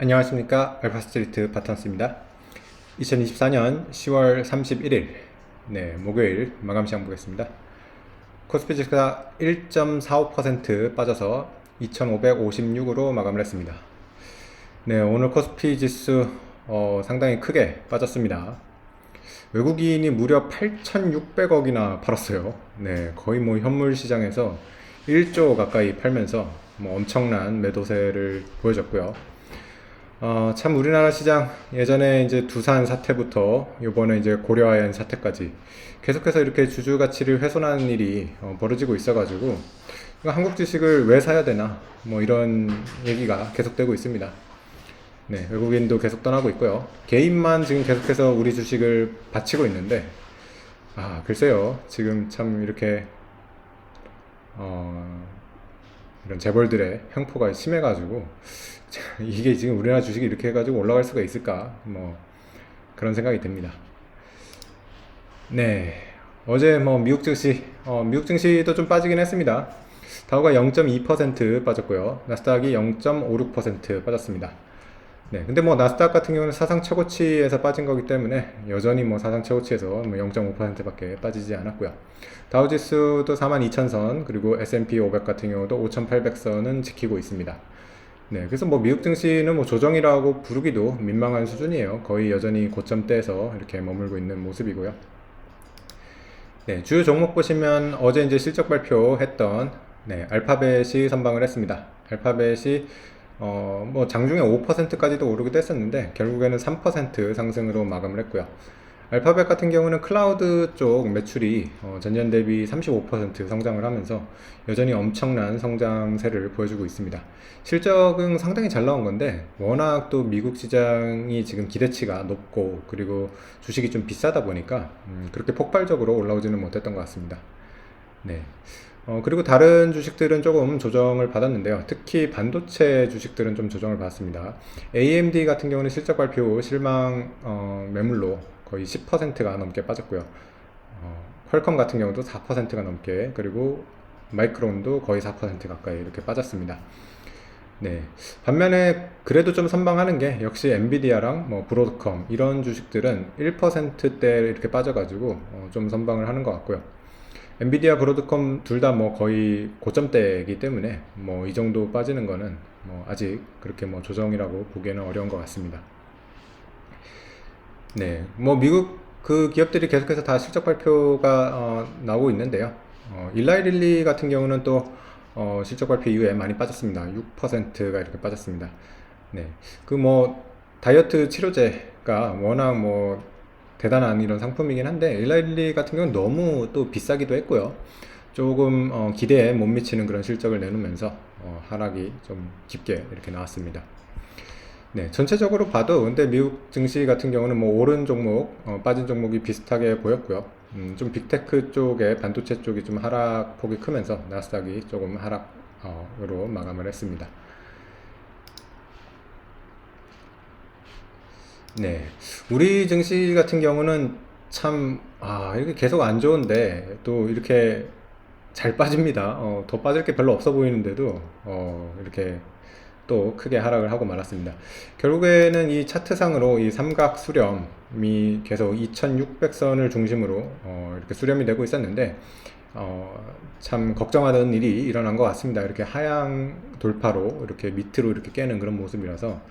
안녕하십니까. 알파스트리트 바탄스입니다. 2024년 10월 31일 목요일 마감 시장 보겠습니다. 코스피 지수가 1.45% 빠져서 2556으로 마감을 했습니다. 오늘 코스피 지수 상당히 크게 빠졌습니다. 외국인이 무려 8,600억이나 팔았어요. 거의 뭐 현물 시장에서 1조 가까이 팔면서 뭐 엄청난 매도세를 보여줬고요. 참 우리나라 시장 예전에 이제 두산 사태부터 요번에 이제 고려아연 사태까지 계속해서 이렇게 주주 가치를 훼손하는 일이 벌어지고 있어가지고 이거 한국 주식을 왜 사야 되나 뭐 이런 얘기가 계속되고 있습니다. 외국인도 계속 떠나고 있고요. 개인만 지금 계속해서 우리 주식을 바치고 있는데 글쎄요. 지금 참 이렇게 이런 재벌들의 횡포가 심해가지고 이게 지금 우리나라 주식이 이렇게 해가지고 올라갈 수가 있을까 뭐 그런 생각이 듭니다. 어제 뭐 미국 증시도 좀 빠지긴 했습니다. 다우가 0.2% 빠졌고요. 나스닥이 0.56% 빠졌습니다. 근데 뭐 나스닥 같은 경우는 사상 최고치에서 빠진 거기 때문에 여전히 뭐 사상 최고치에서 뭐 0.5%밖에 빠지지 않았고요. 다우지수도 42,000선 그리고 S&P 500 같은 경우도 5,800선은 지키고 있습니다. 그래서 뭐 미국 증시는 뭐 조정이라고 부르기도 민망한 수준이에요. 거의 여전히 고점대에서 이렇게 머물고 있는 모습이고요. 주요 종목 보시면 어제 이제 실적 발표했던 알파벳이 선방을 했습니다. 알파벳이 뭐 장중에 5%까지도 오르기도 했었는데 결국에는 3% 상승으로 마감을 했고요. 알파벳 같은 경우는 클라우드 쪽 매출이 전년 대비 35% 성장을 하면서 여전히 엄청난 성장세를 보여주고 있습니다. 실적은 상당히 잘 나온 건데 워낙 또 미국 시장이 지금 기대치가 높고 그리고 주식이 좀 비싸다 보니까 그렇게 폭발적으로 올라오지는 못했던 것 같습니다. 그리고 다른 주식들은 조금 조정을 받았는데요. 특히 반도체 주식들은 좀 조정을 받았습니다. AMD 같은 경우는 실적 발표 실망 매물로 거의 10%가 넘게 빠졌고요. 퀄컴 같은 경우도 4%가 넘게, 그리고 마이크론도 거의 4% 가까이 이렇게 빠졌습니다. 반면에 그래도 좀 선방하는 게 역시 엔비디아랑 뭐 브로드컴 이런 주식들은 1%대 이렇게 빠져가지고 좀 선방을 하는 것 같고요. 엔비디아, 브로드컴 둘 다 뭐 거의 고점대이기 때문에 뭐 이 정도 빠지는 거는 뭐 아직 그렇게 뭐 조정이라고 보기에는 어려운 것 같습니다. 뭐 미국 그 기업들이 계속해서 다 실적 발표가 나오고 있는데요. 일라이릴리 같은 경우는 또 실적 발표 이후에 많이 빠졌습니다. 6%가 이렇게 빠졌습니다. 그 뭐 다이어트 치료제가 워낙 뭐 대단한 이런 상품이긴 한데 일라이릴리 같은 경우는 너무 또 비싸기도 했고요. 조금 기대에 못 미치는 그런 실적을 내놓으면서 하락이 좀 깊게 이렇게 나왔습니다. 전체적으로 봐도 근데 미국 증시 같은 경우는 뭐 오른 종목, 빠진 종목이 비슷하게 보였고요. 좀 빅테크 쪽에 반도체 쪽이 좀 하락폭이 크면서 나스닥이 조금 하락으로 마감을 했습니다. 우리 증시 같은 경우는 참, 이렇게 계속 안 좋은데 또 이렇게 잘 빠집니다. 더 빠질 게 별로 없어 보이는데도 이렇게 또 크게 하락을 하고 말았습니다. 결국에는 이 차트상으로 이 삼각 수렴이 계속 2600선을 중심으로 이렇게 수렴이 되고 있었는데 참 걱정하던 일이 일어난 것 같습니다. 이렇게 하향 돌파로 이렇게 밑으로 이렇게 깨는 그런 모습이라서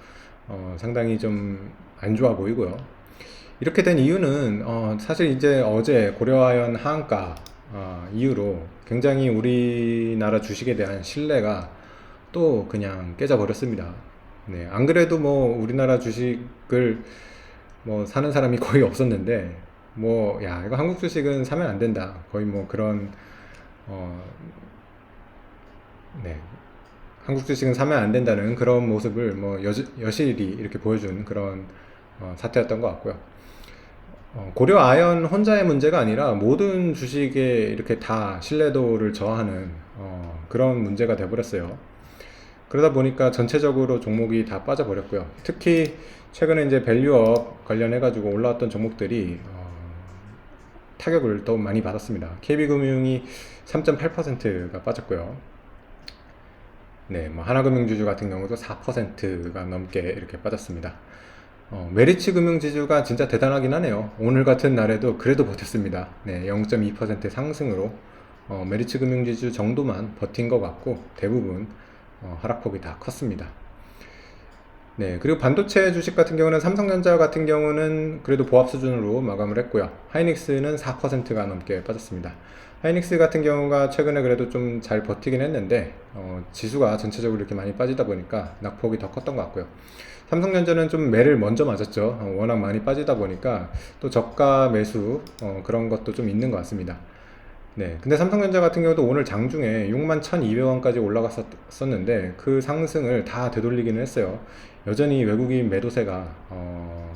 상당히 좀 안 좋아 보이고요. 이렇게 된 이유는 사실 이제 어제 고려아연 하한가 이후로 굉장히 우리나라 주식에 대한 신뢰가 또 그냥 깨져버렸습니다. 안 그래도 뭐 우리나라 주식을 뭐 사는 사람이 거의 없었는데 뭐 야 이거 한국 주식은 사면 안 된다 거의 뭐 그런 어, 네 한국 주식은 사면 안 된다는 그런 모습을 뭐 여실히 이렇게 보여준 그런 사태였던 것 같고요. 고려 아연 혼자의 문제가 아니라 모든 주식에 이렇게 다 신뢰도를 저하는 그런 문제가 돼버렸어요. 그러다 보니까 전체적으로 종목이 다 빠져버렸고요. 특히 최근에 이제 밸류업 관련해가지고 올라왔던 종목들이 타격을 더 많이 받았습니다. KB금융이 3.8%가 빠졌고요. 네, 뭐 하나금융지주 같은 경우도 4%가 넘게 이렇게 빠졌습니다. 메리츠 금융지주가 진짜 대단하긴 하네요. 오늘 같은 날에도 그래도 버텼습니다. 네, 0.2% 상승으로 메리츠 금융지주 정도만 버틴 것 같고 대부분 하락폭이 다 컸습니다. 네, 그리고 반도체 주식 같은 경우는 삼성전자 같은 경우는 그래도 보합 수준으로 마감을 했고요. 하이닉스는 4%가 넘게 빠졌습니다. 하이닉스 같은 경우가 최근에 그래도 좀 잘 버티긴 했는데 지수가 전체적으로 이렇게 많이 빠지다 보니까 낙폭이 더 컸던 것 같고요. 삼성전자는 좀 매를 먼저 맞았죠. 워낙 많이 빠지다 보니까 또 저가 매수 그런 것도 좀 있는 것 같습니다. 네, 근데 삼성전자 같은 경우도 오늘 장중에 61,200원까지 올라갔었는데 그 상승을 다 되돌리기는 했어요. 여전히 외국인 매도세가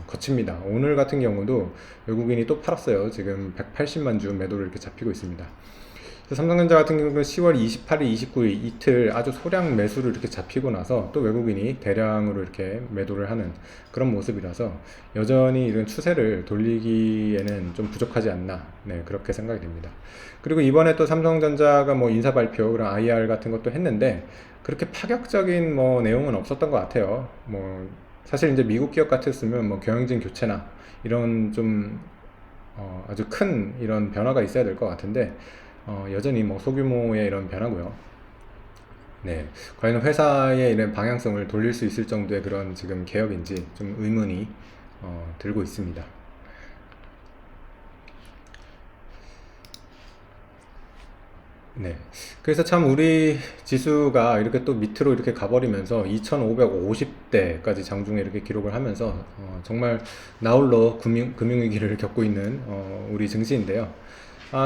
거칩니다. 오늘 같은 경우도 외국인이 또 팔았어요. 지금 180만 주 매도를 이렇게 잡히고 있습니다. 삼성전자 같은 경우는 10월 28일, 29일 이틀 아주 소량 매수를 이렇게 잡히고 나서 또 외국인이 대량으로 이렇게 매도를 하는 그런 모습이라서 여전히 이런 추세를 돌리기에는 좀 부족하지 않나, 네, 그렇게 생각이 됩니다. 그리고 이번에 또 삼성전자가 뭐 인사 발표, 그런 IR 같은 것도 했는데 그렇게 파격적인 뭐 내용은 없었던 것 같아요. 뭐 사실 이제 미국 기업 같았으면 뭐 경영진 교체나 이런 좀 아주 큰 이런 변화가 있어야 될 것 같은데 여전히 뭐 소규모의 이런 변화고요. 네, 과연 회사의 이런 방향성을 돌릴 수 있을 정도의 그런 지금 개혁인지 좀 의문이 들고 있습니다. 네. 그래서 참 우리 지수가 이렇게 또 밑으로 이렇게 가버리면서 2550대까지 장중에 이렇게 기록을 하면서 정말 나홀로 금융위기를 겪고 있는 우리 증시인데요.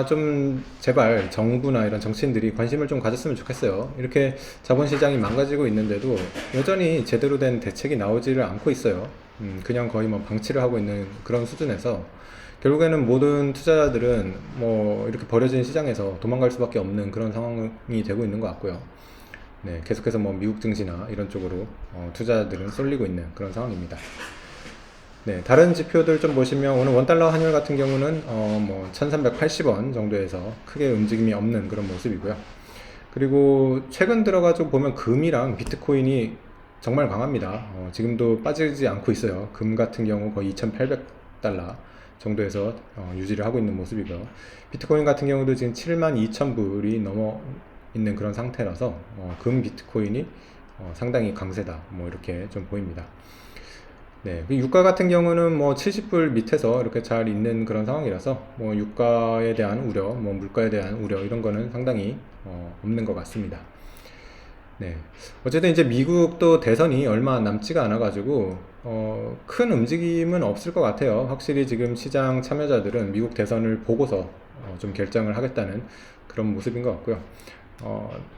좀 제발 정부나 이런 정치인들이 관심을 좀 가졌으면 좋겠어요. 이렇게 자본시장이 망가지고 있는데도 여전히 제대로 된 대책이 나오지를 않고 있어요. 그냥 거의 뭐 방치를 하고 있는 그런 수준에서 결국에는 모든 투자자들은 뭐 이렇게 버려진 시장에서 도망갈 수밖에 없는 그런 상황이 되고 있는 것 같고요. 네, 계속해서 뭐 미국 증시나 이런 쪽으로 투자자들은 쏠리고 있는 그런 상황입니다. 네, 다른 지표들 좀 보시면 오늘 원달러 환율 같은 경우는 뭐 1380원 정도에서 크게 움직임이 없는 그런 모습이고요. 그리고 최근 들어가지고 보면 금이랑 비트코인이 정말 강합니다. 지금도 빠지지 않고 있어요. 금 같은 경우 거의 2800달러 정도에서 유지를 하고 있는 모습이고요. 비트코인 같은 경우도 지금 72,000불이 넘어 있는 그런 상태라서 금 비트코인이 상당히 강세다, 뭐 이렇게 좀 보입니다. 네, 그 유가 같은 경우는 뭐 70불 밑에서 이렇게 잘 있는 그런 상황이라서 뭐 유가에 대한 우려, 뭐 물가에 대한 우려 이런 거는 상당히 없는 것 같습니다. 네, 어쨌든 이제 미국도 대선이 얼마 남지가 않아가지고 큰 움직임은 없을 것 같아요. 확실히 지금 시장 참여자들은 미국 대선을 보고서 좀 결정을 하겠다는 그런 모습인 것 같고요.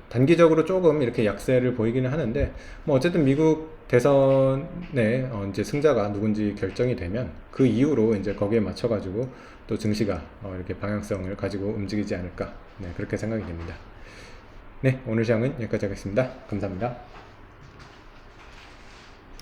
단기적으로 조금 이렇게 약세를 보이기는 하는데, 뭐 어쨌든 미국 대선에 이제 승자가 누군지 결정이 되면 그 이후로 이제 거기에 맞춰가지고 또 증시가 이렇게 방향성을 가지고 움직이지 않을까, 네, 그렇게 생각이 됩니다. 네, 오늘 시황은 여기까지 하겠습니다. 감사합니다.